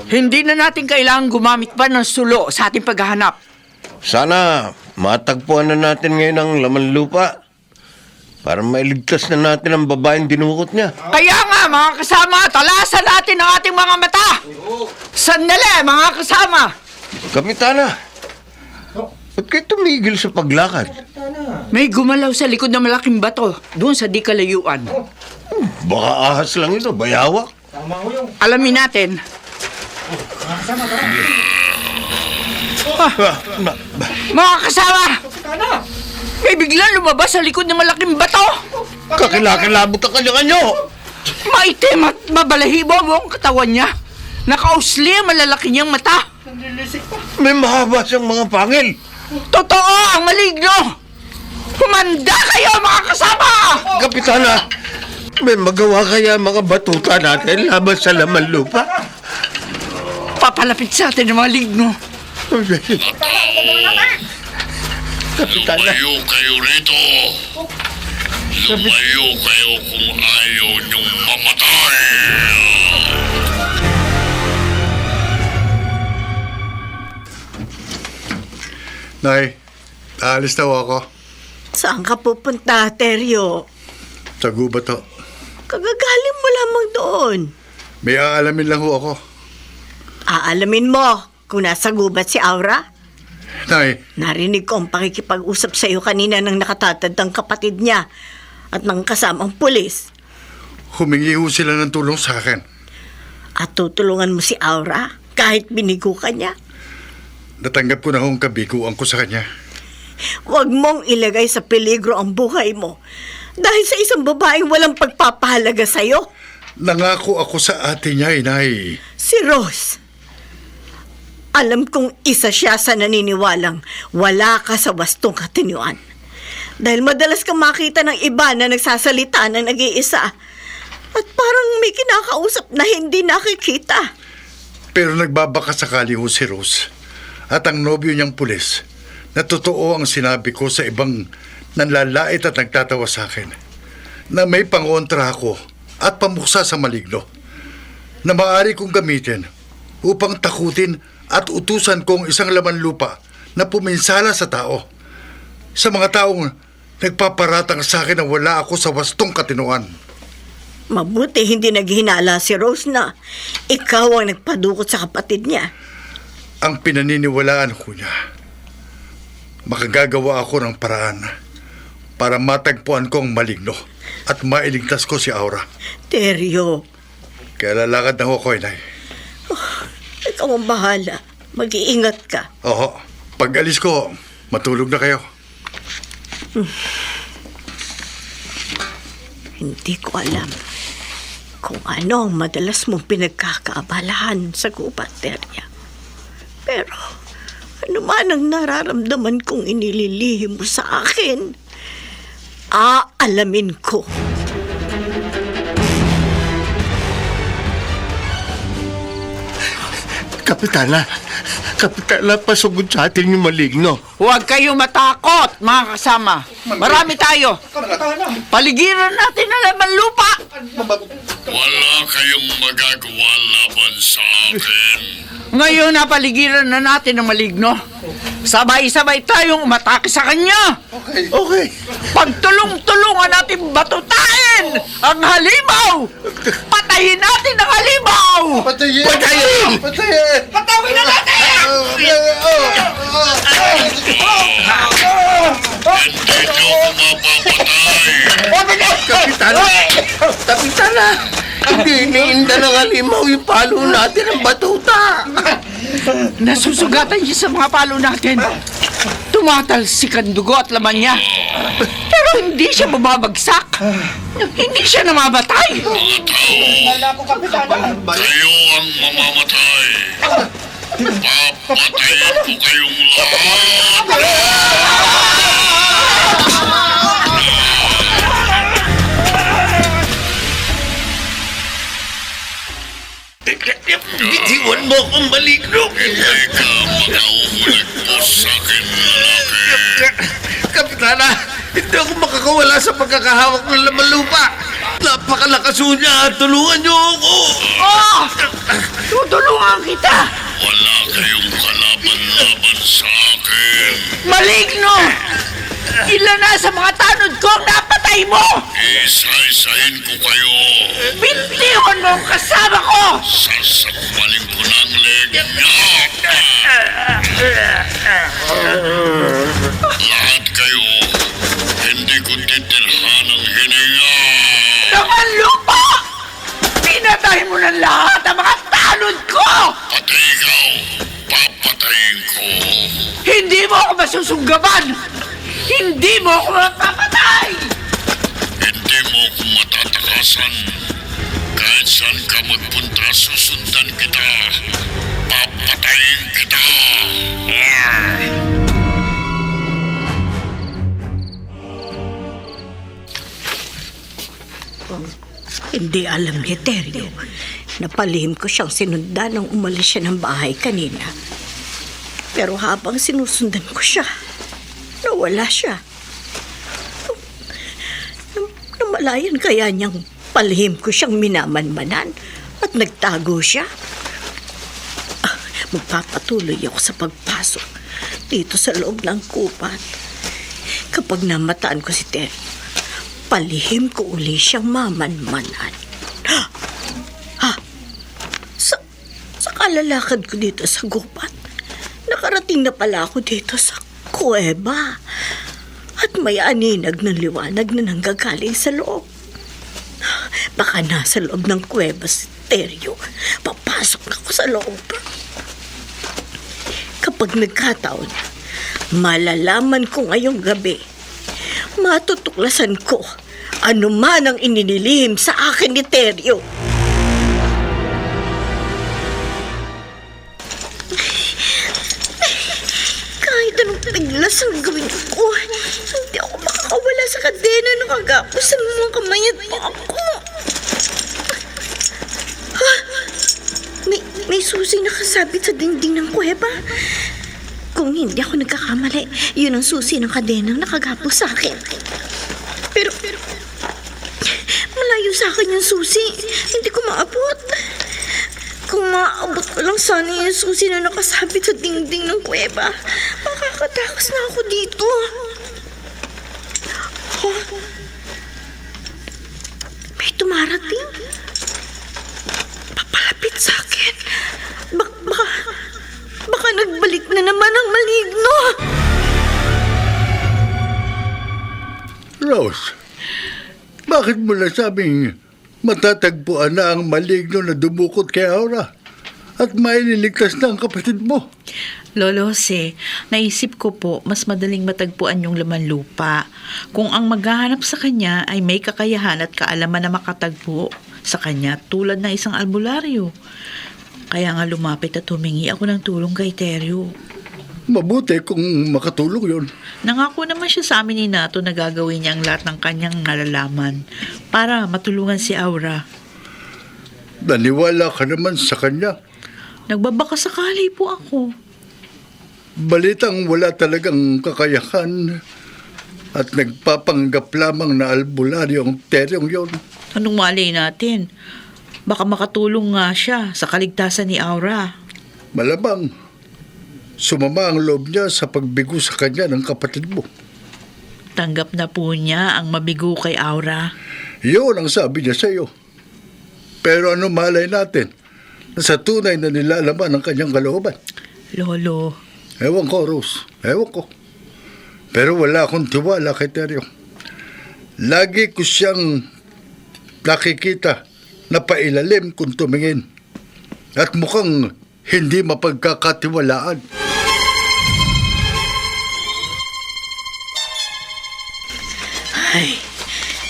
Speaker 4: Hindi na natin kailangan gumamit pa ng sulo sa ating paghahanap.
Speaker 2: Sana matagpuan na natin ngayon ang laman lupa para mailigtas na natin ang babaeng dinukot niya.
Speaker 4: Kaya nga, mga kasama, talasan natin ang ating mga mata. Sandali, mga kasama.
Speaker 2: Kapitana, ba't kayo tumigil sa paglakad?
Speaker 4: May gumalaw sa likod ng malaking bato, doon sa di kalayuan.
Speaker 2: Baka ahas lang ito, bayawak.
Speaker 4: Alamin natin. Mga kasama! May biglang lumabas sa likod ng malaking bato!
Speaker 2: Kakilakilabot ang kanya-kanyo!
Speaker 4: Maitim at mabalahibo ang katawan niya. Nakausli ang malalaki niyang mata.
Speaker 2: May mahaba siyang mga pangil.
Speaker 4: Totoo ang maligno! Humanda kayo, mga kasama!
Speaker 2: Kapitana, may magawa kaya mga batuta natin laban sa laman lupa?
Speaker 4: Papalapit sa atin ang maligno.
Speaker 2: Kapitana,
Speaker 7: lumayo kayo rito. Lumayo kayo kung ayaw niyong mamatay.
Speaker 5: Nay, aalis daw ako.
Speaker 3: Saan ka pupunta, Teryo?
Speaker 5: Sa gubat ho.
Speaker 3: Kagagaling mo lamang doon.
Speaker 5: May aalamin lang ho ako.
Speaker 3: Aalamin mo kung nasa gubat si Aura.
Speaker 5: Nay,
Speaker 3: Narinig ko ang pakikipag-usap sa iyo kanina ng nakatatandang kapatid niya at ng kasamang pulis.
Speaker 5: humingi ho sila ng tulong sa akin.
Speaker 3: At tutulungan mo si Aura kahit binigo ka niya.
Speaker 5: Natanggap ko na ho ang kabiguan ko sa kanya.
Speaker 3: Huwag mong ilagay sa peligro ang buhay mo dahil sa isang babaeng walang pagpapahalaga sa iyo.
Speaker 5: Nangako ako sa ate niya, Inay.
Speaker 3: Si Rose. Alam kong isa siya sa naniniwalang wala ka sa wastong katinian. Dahil madalas kang makita ng iba na nagsasalita ng nag-iisa at parang may kinakausap na hindi nakikita.
Speaker 5: Pero nagbabaka sakali ho si Rose at ang nobyo niyang pulis na totoo ang sinabi ko sa ibang nanlalait at nagtatawa sa akin na may pangontra ako at pamuksa sa maligno na maaari kong gamitin upang takutin at utusan kong isang laman lupa na puminsala sa tao. Sa mga taong nagpaparatang sa akin na wala ako sa wastong katinuan.
Speaker 3: Mabuti hindi naghinala si Rose na ikaw ang nagpadukot sa kapatid niya.
Speaker 5: Ang pinaniniwalaan ko niya, makagagawa ako ng paraan para matagpuan ko ang maligno at mailigtas ko si Aura.
Speaker 3: Teryo,
Speaker 5: Kaya lalakad na ako, Inay.
Speaker 3: ikaw ang bahala. Mag-iingat ka.
Speaker 5: Oo, pag alis ko, matulog na kayo.
Speaker 3: Hindi ko alam kung ano ang madalas mong pinagkakaabalahan sa gubat, Terya. Pero ano man ang nararamdaman kong inililihim mo sa akin, aalamin ko.
Speaker 2: Kapitana, pasugod sa atin yung maligno.
Speaker 4: Huwag kayong matakot, mga kasama. Marami tayo. Paligiran natin ang laman lupa.
Speaker 7: Wala kayong magagawa laban sa akin.
Speaker 4: Ngayon napaligiran na natin ang maligno. Sabay-sabay tayong umatake sa kanya.
Speaker 2: Okay.
Speaker 4: Pagtulong-tulungan natin batutain ang halimaw. Patayin natin ang halimaw.
Speaker 5: Patayin!
Speaker 2: Patayin!
Speaker 5: Patayin!
Speaker 4: Patawin na natin!
Speaker 7: Hindi nyo kumapapatay.
Speaker 2: Kapitana, hindi iniinda ng halimaw yung palo natin ng batuta.
Speaker 4: Nasusugatan siya sa mga palo natin. Tumatalsik ang dugo at laman niya. Pero hindi siya mababagsak. Hindi siya namamatay.
Speaker 7: Kayo ang mamamatay. Papatayin ko kayong lahat.
Speaker 2: Bitiwan mo akong maligno.
Speaker 7: Hindi ka makauhulag po sa akin, lalaki.
Speaker 2: Kapitana, hindi ako makakawala sa pagkakahawak ng laman lupa. Napakalakas niya. Tulungan niyo ako.
Speaker 4: Oh! Tutulungan kita!
Speaker 7: Wala kayong kalaban-laban sa akin.
Speaker 4: Maligno! Ilan na sa mga tanod ko ang napatay mo!
Speaker 7: Isa-isahin ko kayo.
Speaker 4: Bintiwan mo ang kasama ko!
Speaker 7: Sasakmalin ko ng leg niya. Lahat kayo, hindi ko titirhan ng hininga.
Speaker 4: Naman lupa! Pinatay mo ng lahat ang mga tanod ko!
Speaker 7: Pati ikaw, papatayin ko.
Speaker 4: Hindi mo ako masusunggaban! Hindi mo ako mapapatay!
Speaker 7: Hindi mo ko matatakasan. Kahit saan ka magpunta, susundan kita. Papatayin kita.
Speaker 3: Hindi alam ni Teryo na palihim ko siyang sinundan nang umalis siya ng bahay kanina. Pero habang sinusundan ko siya, nawala siya. Namalayan kaya niyang palihim ko siyang minamanmanan at nagtago siya. Magpapatuloy ako sa pagpasok dito sa loob ng kupat. Kapag namataan ko si Teryo, palihim ko uli siyang mamanmanan. Sa kalalakad ko dito sa gubat, nakarating na pala ako dito sa kuweba. At may aninag ng liwanag na nanggagaling sa loob. Baka nasa loob ng kuweba si Teryo. Papasok na ako sa loob. Kapag nagkataon, malalaman ko ngayong gabi, matutuklasan ko ano man ang ininilihim sa akin ni Teryo. Kahit anong piglas ang gawin ko, hindi ako makakawala sa kadena na kagapos sa mga kamay at paa ko. May susi nakasabit sa dingding ng kuweba. Kung hindi ako nagkakamali, yun ang susi ng kadenang nakagapos sa akin. Pero malayo sa akin yung susi. Hindi ko maabot. Kung maaabot ko lang sana yung susi na nakasabit sa dingding ng kuweba, makakatakas na ako dito. May dumarating. Papalapit sa akin. Baka nagbalik na naman ang maligno.
Speaker 5: Rose, bakit mo nasabing matatagpuan na ang maligno na dumukot kay Aura at maililigtas na ang kapatid mo?
Speaker 6: Lolo Jose, naisip ko po mas madaling matagpuan yung laman lupa kung ang maghahanap sa kanya ay may kakayahan at kaalaman na makatagpo sa kanya tulad ng isang albularyo. Kaya nga lumapit at humingi ako ng tulong kay Teryo.
Speaker 5: Mabuti kung makatulong yon.
Speaker 6: Nangako naman siya sa amin ni Nato na gagawin niya ang lahat ng kanyang nalalaman para matulungan si Aura.
Speaker 5: Naniwala ka naman sa kanya.
Speaker 6: Nagbabaka sakali po ako.
Speaker 5: Balitang wala talagang kakayahan at nagpapanggap lamang na albularyo ang teryong yon.
Speaker 6: Anong malay natin? Baka makatulong nga siya sa kaligtasan ni Aura.
Speaker 5: Malamang sumama ang loob niya sa pagbigo sa kanya ng kapatid mo.
Speaker 6: Tanggap na po niya ang mabigo kay Aura.
Speaker 5: Yun ang sabi niya sa iyo. Pero ano malay natin na sa tunay na nilalaman ng kanyang kalooban?
Speaker 6: Lolo,
Speaker 5: Ewan ko, Rose. Ewan ko. Pero wala akong tiwala kay Teryo. Lagi ko siyang nakikita na pailalim kung tumingin. At mukhang hindi mapagkakatiwalaan.
Speaker 3: Ay,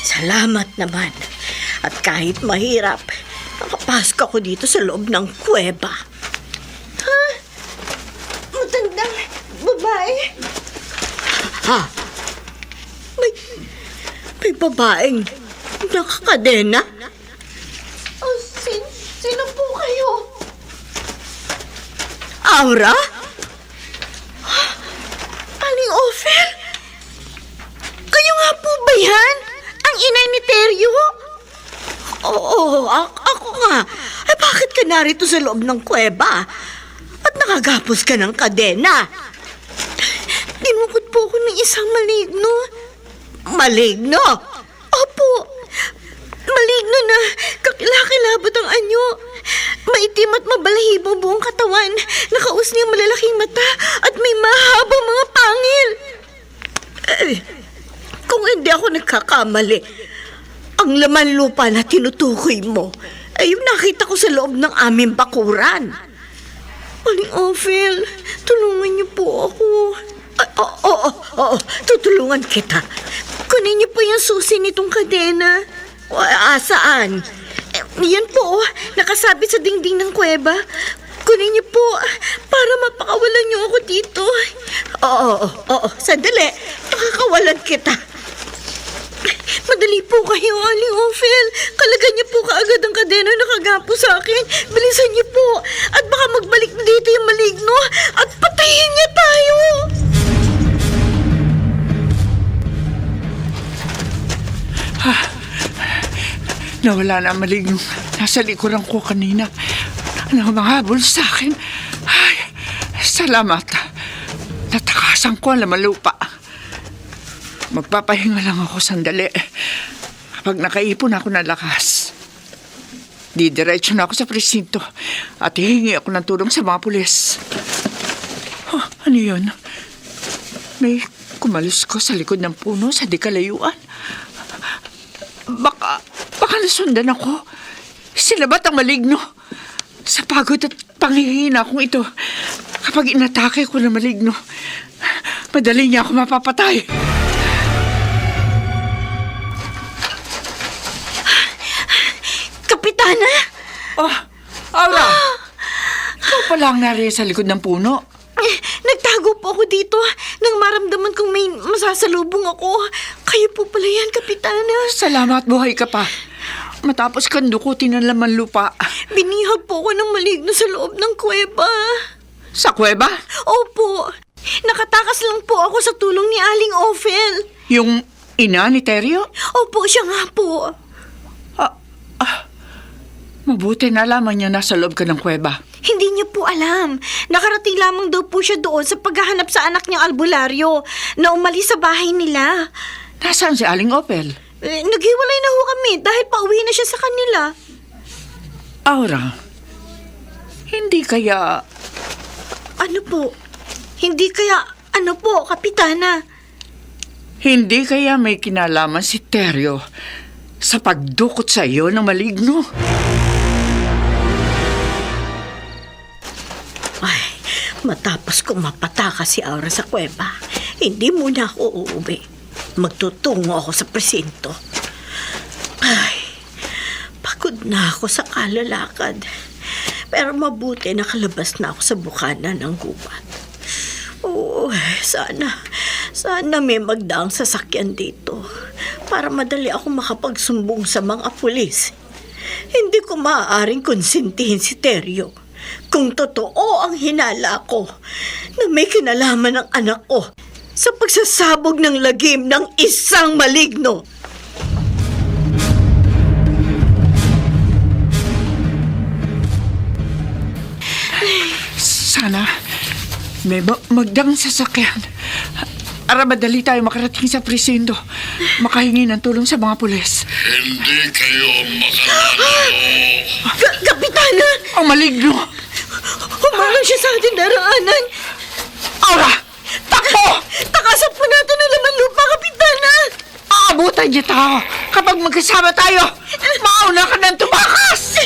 Speaker 3: salamat naman. At kahit mahirap, nakapasok ako dito sa loob ng kuweba. Ha? Matandang babae? Ha? May babaeng nakakadena? Oh, sino po kayo? Aura? Aling Ophel? Kayo nga po ba yan? Ang inay ni Teryo? Oo, ako nga. Ay, bakit ka narito sa loob ng kuweba? At nakagapos ka ng kadena? Dinukot po ako ng isang maligno. Maligno? Opo. Maligno na kakilakilabot ang anyo. Maitim at mabalahibo buong katawan. Nakaus niya malalaking mata at may mahabang mga pangil. Kung hindi ako nagkakamali, ang laman lupa na tinutukoy mo ay yung nakita ko sa loob ng aming bakuran. Aling Ophel, tulungan niyo po ako. Oo, tutulungan kita. Kunin niyo po yung susi nitong kadena. Saan? Yan po, nakasabit sa dingding ng kuweba. Kunin niyo po para mapakawalan niyo ako dito. Oo, sandali. Pakakawalan kita. Madali po kayo, Aling Ophel. Kalagan niyo po kaagad ang kadena na kagapo sa akin. Bilisan niyo po. At baka magbalik dito yung maligno at patayin niya tayo.
Speaker 4: Nawala na ang maligno. Nasa likuran ko kanina. Namahabol sa akin. Ay, salamat. Natakasan ko ang laman lupa. Magpapahinga lang ako sandali. Kapag nakaipon ako ng lakas, didiretso na ako sa presinto at hihingi ako ng tulong sa mga pulis. Ano yun? May kumalis ko sa likod ng puno sa di kalayuan. Baka nasundan ako. Sinabat ang maligno. Sa pagod at panghihina kong ito, kapag inatake ko ng maligno, madali niya ako mapapatay.
Speaker 3: Kapitana?
Speaker 4: Oh, Aura! Ikaw pala ang nariyan sa likod ng puno.
Speaker 3: Nagtago po ako dito nang maramdaman kong may masasalubong ako. Kayo po pala yan, Kapitana.
Speaker 4: Salamat, buhay ka pa. Matapos kang dukutin ng laman lupa.
Speaker 3: Binihag po ako ng maligno sa loob ng kuweba.
Speaker 4: Sa kuweba?
Speaker 3: Opo. Nakatakas lang po ako sa tulong ni Aling Ophel.
Speaker 4: Yung ina ni Teryo?
Speaker 3: Opo, siya nga po.
Speaker 4: Mabuti na lamang niya nasa loob ka ng kuweba.
Speaker 3: Hindi niyo po alam. Nakarating lamang daw po siya doon sa paghahanap sa anak niyang albularyo na umalis sa bahay nila.
Speaker 4: Nasaan si Aling Ophel?
Speaker 3: Naghiwalay na ho kami dahil pauwi na siya sa kanila.
Speaker 4: Aura, hindi kaya
Speaker 3: Ano po? Hindi kaya, ano po, Kapitana?
Speaker 4: Hindi kaya may kinalaman si Teryo sa pagdukot sa iyo ng maligno?
Speaker 3: Ay, matapos kong mapataka si Aura sa kuweba, hindi muna ako uuwi. Magtutungo ako sa presinto. Ay, pagod na ako sa kalalakad. Pero mabuti nakalabas na ako sa bukana ng gubat. Oo, sana may magdaang sasakyan dito para madali ako makapagsumbong sa mga pulis. Hindi ko maaaring konsintihin si Teryo kung totoo ang hinala ko na may kinalaman ng anak ko sa pagsasabog ng lagim ng isang maligno.
Speaker 4: Sana may magdang sasakyan. Para madali tayo makarating sa presinto. Makahingi ng tulong sa mga pulis.
Speaker 7: Hindi kayo makalalayo.
Speaker 3: Kapitana!
Speaker 4: Ang maligno!
Speaker 3: Humarang siya sa ating daraanan.
Speaker 4: Aura! Takbo!
Speaker 3: Takasan po natin ang laman lupa, Kapitana!
Speaker 4: Aabutan niya tao. Kapag magkasama tayo, mauna ka ng tumakas!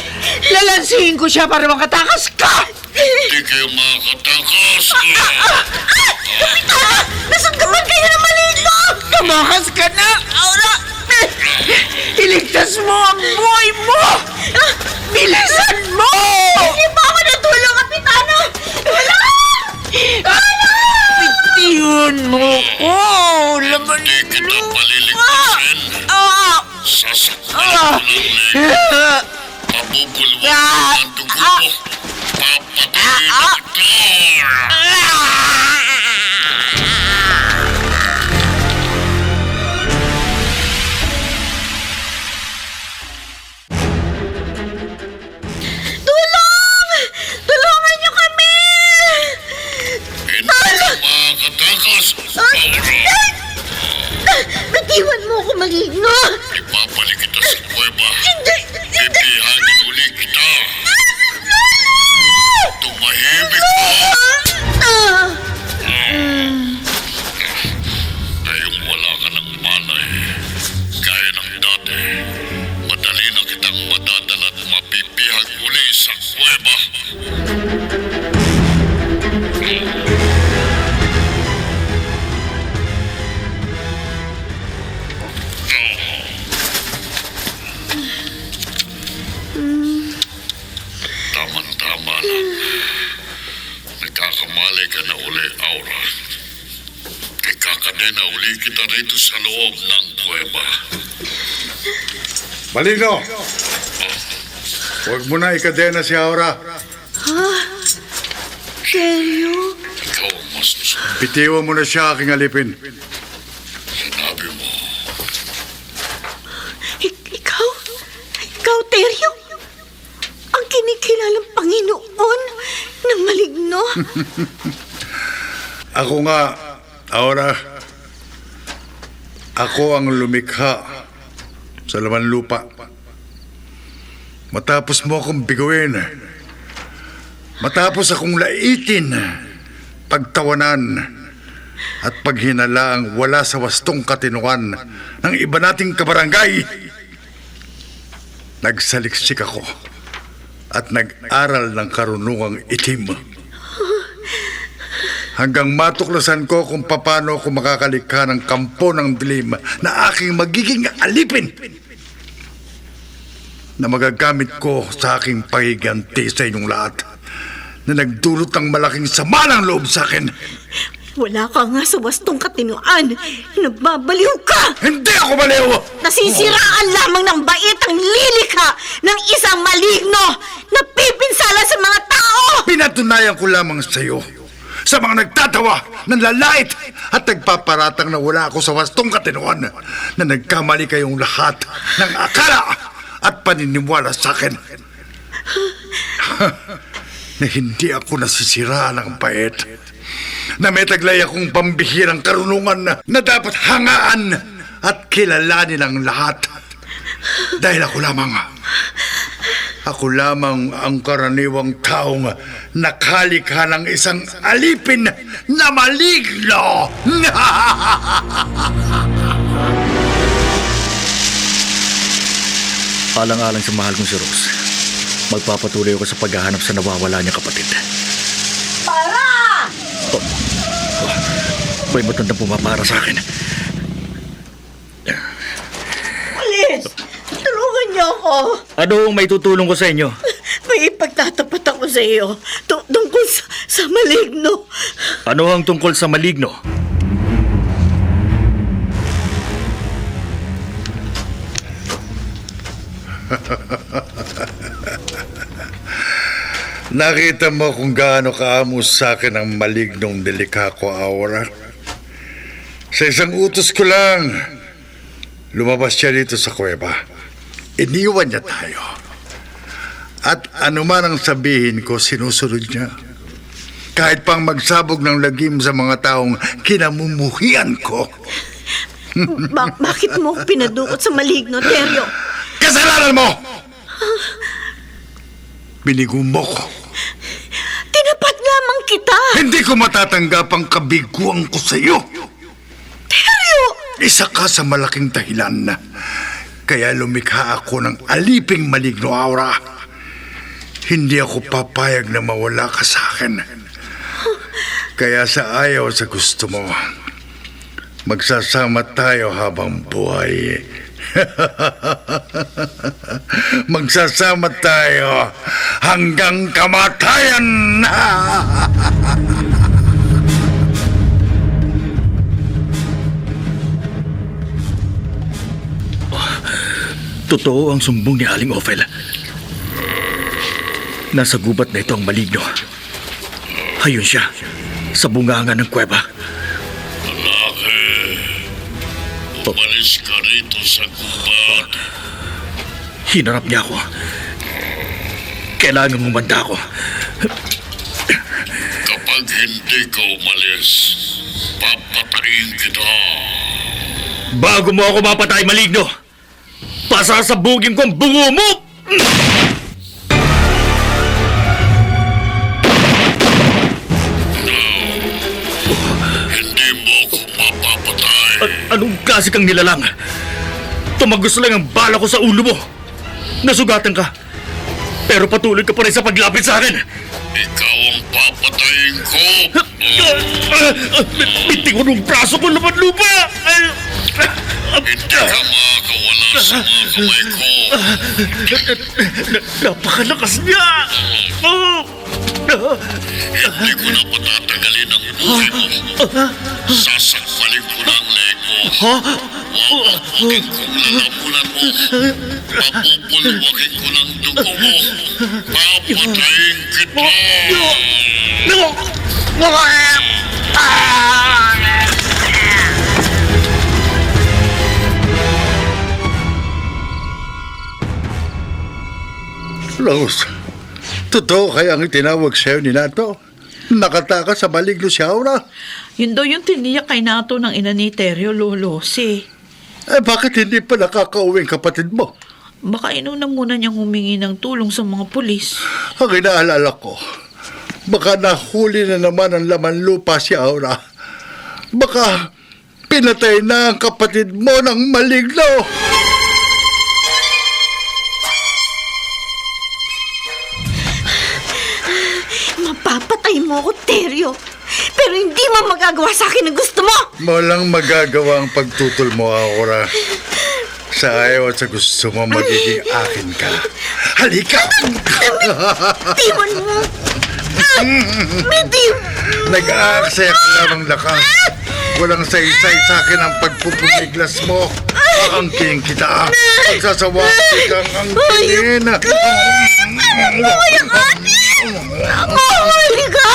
Speaker 4: Lalansihin ko siya para makatakas ka!
Speaker 7: Hindi kayo makatakas.
Speaker 3: Kapitana! Nasanggaman kayo ng maligno!
Speaker 4: Tumakas ka na, Aura! Iligtas mo ang buhay mo! Bilisan mo!
Speaker 3: Hindi pa ako natulong, Kapitana! Wala!
Speaker 4: Bitiyon mo ko! Laman
Speaker 7: Hindi kita paliligtasin. Sasaktan ko ng leg. Pabubulwan ang dugo mo. Papatayin na kita.
Speaker 3: Tulong! Tulungan niyo kami!
Speaker 7: Hindi ka makatakas. Aura,
Speaker 3: Natiwan mo ako, maligno!
Speaker 7: ipapalik kita sa kuweba.
Speaker 3: Hindi!
Speaker 7: Pipihagin uli kita. Tumahimik ka.
Speaker 3: Ah!
Speaker 7: Ngayong wala ka ng manay, gaya ng dati, madali na kitang madadala at mapipihag uli sa kuweba. Tama-tama lang. Nagkakamali ka na uli, Aura. Ikakadena uli kita rito sa loob ng kuweba.
Speaker 5: Maligno! Huwag mo na ikadena si Aura.
Speaker 3: Teryo?
Speaker 7: Ikaw ang mas
Speaker 5: Bitiwan mo na siya aking alipin.
Speaker 7: sinabi mo.
Speaker 3: Ikaw? Ikaw, Teryo? Ang kinikilalang Panginoon ng maligno?
Speaker 5: Ako nga, Aura. Ako ang lumikha sa laman lupa. Matapos mo akong biguin, matapos akong laitin, pagtawanan, at paghinalaang wala sa wastong katinuan ng iba nating kabarangay, nagsaliksik ako at nag-aral ng karunungang itim. Hanggang matuklasan ko kung paano ako makakalikha ng kampo ng dilim na aking magiging alipin na magagamit ko sa aking pagiganti sa inyong lahat na nagdulot ng malaking sama ng loob sa akin.
Speaker 3: Wala ka nga sa wastong katinuan. Nagbabaliw ka!
Speaker 5: Hindi ako baliw!
Speaker 3: Nasisiraan lamang ng bait ang lilikha ng isang maligno na pipinsala sa mga tao!
Speaker 5: Pinatunayan ko lamang sa iyo, sa mga nagtatawa, nanlalait at nagpaparatang na wala ako sa wastong katinuan na nagkamali kayong lahat ng akala at paniniwala sa akin. Na hindi ako nasisiraan ng bait. Na may taglay akong pambihirang karunungan na dapat hangaan at kilalanin ang lahat. Dahil ako lamang ang karaniwang taong nakalikha ng isang alipin na maligno.
Speaker 1: Alang-alang sa mahal kong si Rose, magpapatuloy ako sa paghahanap sa nawawala niyang kapatid.
Speaker 3: Para!
Speaker 1: May matandang pumapara sa akin.
Speaker 3: Pulis! Tulungan niyo ako!
Speaker 1: Ano ang may tutulong ko sa inyo?
Speaker 3: May ipagtatapat ako sa iyo tungkol sa maligno.
Speaker 1: Ano ang tungkol sa maligno?
Speaker 5: Nakita mo kung gaano kaamos sa akin ang malignong delikha ko, Aura. Sa isang utos ko lang, lumabas siya dito sa kuweba. Iniwan niya tayo. At anuman ang sabihin ko, sinusunod niya. Kahit pang magsabog ng lagim sa mga taong kinamumuhian ko.
Speaker 3: Bakit mo pinadukot sa maligno, Teryo?
Speaker 5: Kasalanan mo! Binigo mo ko.
Speaker 3: Tinapat lamang kita!
Speaker 5: Hindi ko matatanggap ang kabiguan ko sa iyo.
Speaker 3: Teryo!
Speaker 5: Isa ka sa malaking dahilan. Kaya lumikha ako ng aliping maligno, Aura. Hindi ako papayag na mawala ka sa akin. Kaya sa ayaw sa gusto mo, magsasama tayo habang buhay. Magsasama tayo hanggang kamatayan.
Speaker 1: Totoo ang sumbong ni Aling Ophel. Nasa gubat na ito ang maligno. Hayun siya, sa bungangan ng kuweba.
Speaker 7: Lalaki, umalis ka rito sa gubat.
Speaker 1: Hinarap niya ako. Kailangan umanda ako.
Speaker 7: Kapag hindi ka umalis, papatayin kita.
Speaker 1: Bago mo ako mapatay, maligno, pasasabugin ko ang bungo mo!
Speaker 7: Hindi mo ako mapapatay.
Speaker 1: Anong klase kang nilalang? Tumagos lang ang bala ko sa ulo mo. Nasugatan ka. Pero patuloy ka pa rin sa paglapit sa akin.
Speaker 7: Ikaw ang papatayin ko.
Speaker 1: Biting ko ng braso ko laman lupa.
Speaker 7: Hindi ka makakawala sa mga kamay ko.
Speaker 1: Napakalakas niya.
Speaker 7: Hindi ko na patatagalin ang buhay mo. Sasakpalin ko na ang leg mo. Wawagwagin kong lalamunan mo. Papupulwakin ko ng dugo mo. Papatayin kita.
Speaker 5: Rose, totoo kaya ang itinawag sa'yo ni Nato? Nakatakas sa maligno si Aura?
Speaker 6: Yun daw yung tiniyak kay Nato ng ina ni Teryo, Lolo.
Speaker 5: Bakit hindi pa nakakauwing kapatid mo?
Speaker 6: Baka inuna muna niyang humingi ng tulong sa mga pulis.
Speaker 5: Ang inaalala ko, baka nahuli na naman ang laman lupa si Aura. Baka pinatay na ang kapatid mo ng maligno.
Speaker 3: Mapapatay mo ako, Teryo. Pero hindi mo magagawa sa akin ang gusto mo!
Speaker 5: Walang magagawa ang pagtutol mo, Aura. Sa ayaw at sa gusto mo, magiging akin ka. Halika!
Speaker 3: Tiwan mo! Bitim!
Speaker 5: Nag-aaksaya ka lamang lakas. Walang saysay sa akin ang pagpupumiglas mo. Aangking kita. Pagsasawati kang angkinin.
Speaker 3: Mahuli ka! Mahuli ka!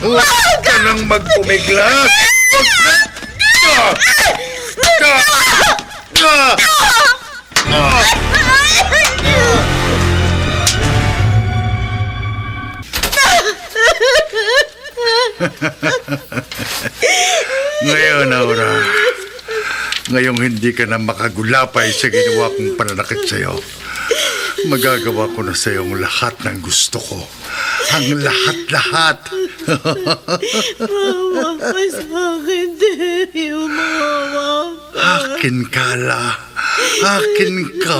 Speaker 5: Huwag ka nang magpumiglas. Huwag Ngayon, Aura, ngayong hindi ka na makagulapay sa ginawa kong pananakit sa'yo, magagawa ko na sa'yo ang lahat ng gusto ko. Ang lahat-lahat.
Speaker 3: Mawa ka sa akin, Teryo. Mawa ka.
Speaker 5: Akin ka, La. Akin ka.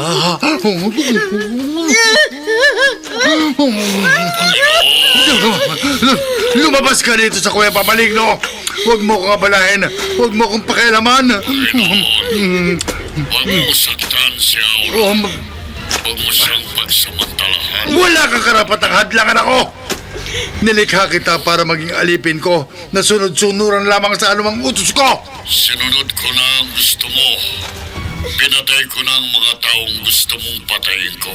Speaker 5: Lumabas ka dito sa Kuya Papaligno. Huwag mo kong abalahin. Huwag mo kong pakialaman.
Speaker 7: Huwag mo saktan si Aura. Huwag mo siyang pagsamantalahan.
Speaker 5: Wala kang karapatang hadlangan ako. Nilikha kita para maging alipin ko na sunod-sunuran lamang sa anumang utos ko.
Speaker 7: Sinunod ko na ang gusto mo. Pinatay ko na ang mga taong gusto mong patayin ko.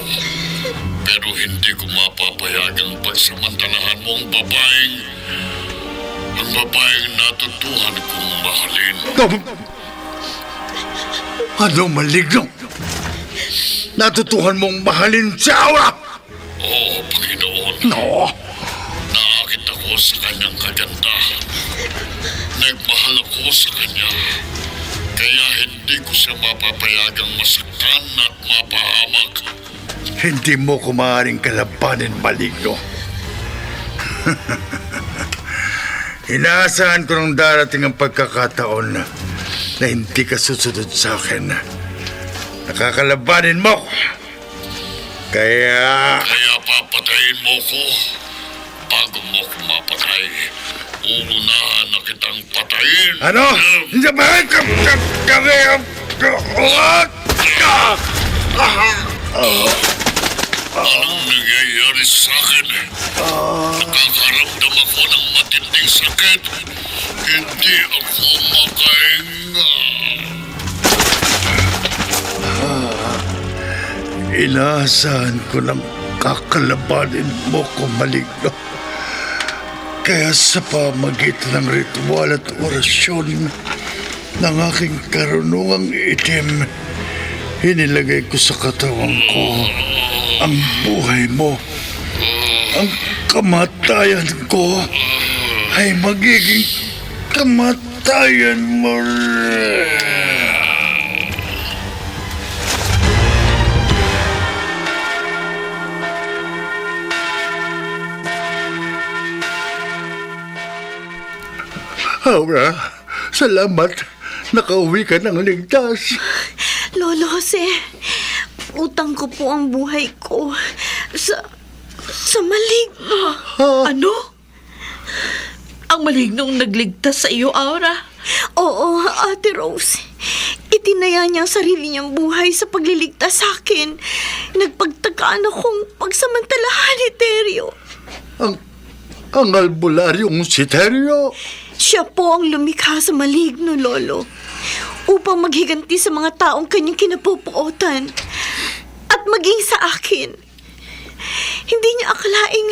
Speaker 7: Pero hindi ko mapapayagang pagsamantalahan mo ang babaeng natutuhan kong mahalin.
Speaker 5: Ano maligno? Natutuhan mong mahalin si Aura?
Speaker 7: Oo, Panginoon.
Speaker 5: No.
Speaker 7: Naakit ako sa kanyang kagandahan. Nagmahal ako sa kanya. Kaya hindi ko siya mapapayagang masaktan at mapahamak.
Speaker 5: Hindi mo ko maaaring kalabanin, maligno. Inaasahan ko nung darating ang pagkakataon na hindi ka susunod sa akin. Nakakalabanin mo ko. Kaya
Speaker 7: Papatayin mo ko. Bago mo ko mapatay, uunahan na kitang patayin.
Speaker 5: ano? Hindi ba?
Speaker 7: Anong nangyayari sa akin? Nakakaramdam ako ng matinding sakit. Hindi ako makahinga.
Speaker 5: Inaasahan ko ng kakalabanin mo ko, maligno. Kaya sa pamagitan ng ritual at orasyon ng aking karunungang itim, inilagay ko sa katawan ko ang buhay mo. Ang kamatayan ko ay magiging kamatayan mo rin. Aura, salamat. Nakauwi ka ng ligtas.
Speaker 3: Lolo Jose, utang ko po ang buhay ko sa maligno.
Speaker 6: Ano? Ang malignong nagligtas sa iyo, Aura?
Speaker 3: Oo, Ate Rose. Itinaya niya ang sarili niyang buhay sa pagliligtas sa akin. Nagpagtakaan akong pagsamantalahan ni Teryo.
Speaker 5: Ang albularyong si Teryo.
Speaker 3: Siya po ang lumikha sa maligno, Lolo, upang maghiganti sa mga taong kanyang kinapupuotan at maging sa akin. Hindi niya akalaing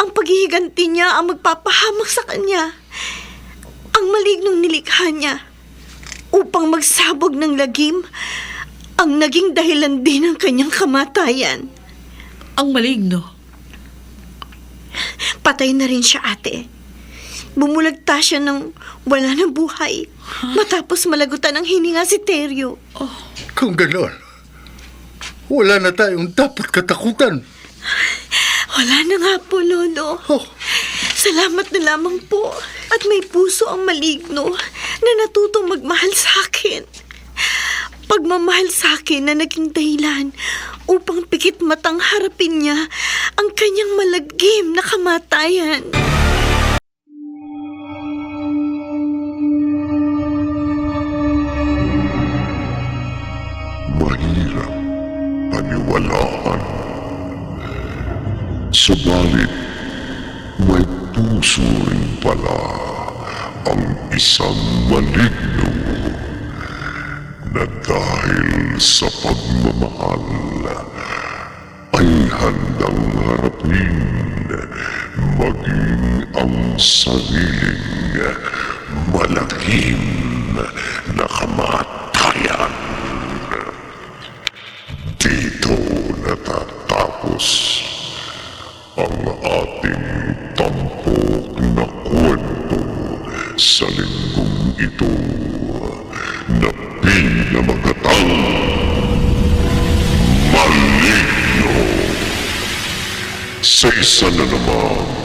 Speaker 3: ang paghihiganti niya ang magpapahamak sa kanya. Ang malignong nilikha niya upang magsabog ng lagim ang naging dahilan din ng kanyang kamatayan.
Speaker 6: Ang maligno?
Speaker 3: Patay na rin siya, ate. Bumulagta siya ng wala ng buhay matapos malagutan ng hininga si Teryo.
Speaker 5: Kung ganon, wala na tayong dapat katakutan.
Speaker 3: Wala na nga po, Lolo.
Speaker 5: Oh.
Speaker 3: Salamat na lamang po at may puso ang maligno na natutong magmahal sa akin. Pagmamahal sa akin na naging dahilan upang pikit matang harapin niya ang kanyang malagim na kamatayan.
Speaker 7: Mahirap paniwalaan. Subalit, may puso rin pala ang isang maligno na dahil sa pagmamahal ay handang harapin maging ang sariling malagim na kamatayan. Dito natatapos ang ating tampok na kwento sa linggong ito na pinamagatang maligno sa isa na namang